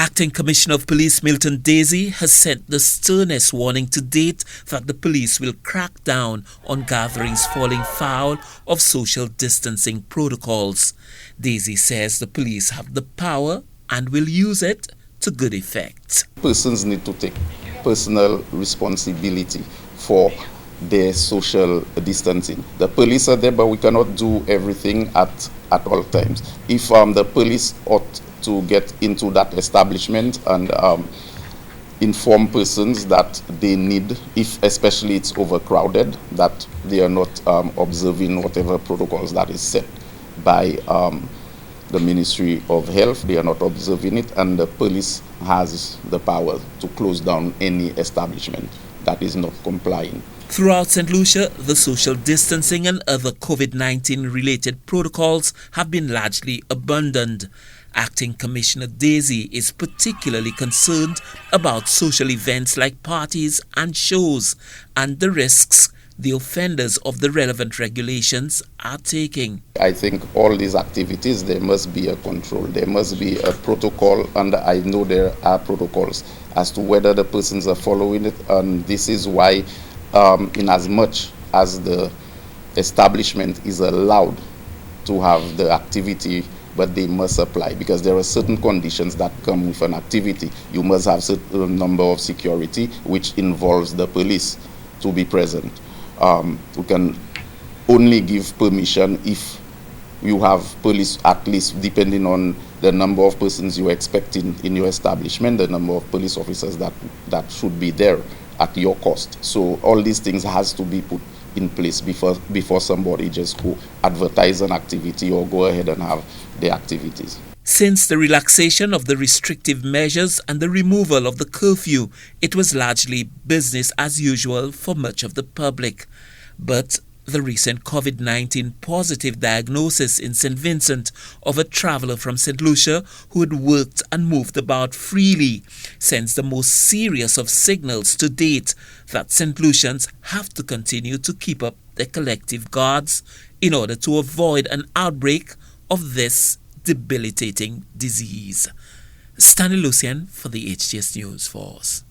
Acting Commissioner of Police Milton Desir has sent the sternest warning to date that the police will crack down on gatherings falling foul of social distancing protocols. Desir says the police have the power and will use it to good effect. Persons need to take personal responsibility for their social distancing. The police are there, but we cannot do everything at all times. If the police ought to get into that establishment and inform persons that they need, if especially it's overcrowded, that they are not observing whatever protocols that is set by the Ministry of Health. They are not observing it, and the police has the power to close down any establishment that is not complying. Throughout St. Lucia, the social distancing and other COVID-19 related protocols have been largely abandoned. Acting Commissioner Desir is particularly concerned about social events like parties and shows and the risks the offenders of the relevant regulations are taking. I think all these activities, there must be a control, there must be a protocol, and I know there are protocols as to whether the persons are following it, and this is why in as much as the establishment is allowed to have the activity, but they must apply, because there are certain conditions that come with an activity. You must have a certain number of security, which involves the police to be present. We can only give permission if you have police, at least depending on the number of persons you expect in your establishment, the number of police officers that should be there at your cost. So all these things has to be put in place before somebody just go advertise an activity or go ahead and have the activities. Since the relaxation of the restrictive measures and the removal of the curfew, it was largely business as usual for much of the public. But the recent COVID-19 positive diagnosis in St. Vincent of a traveller from St. Lucia who had worked and moved about freely sends the most serious of signals to date that St. Lucians have to continue to keep up their collective guards in order to avoid an outbreak of this debilitating disease. Stanley Lucian for the HTS News Force.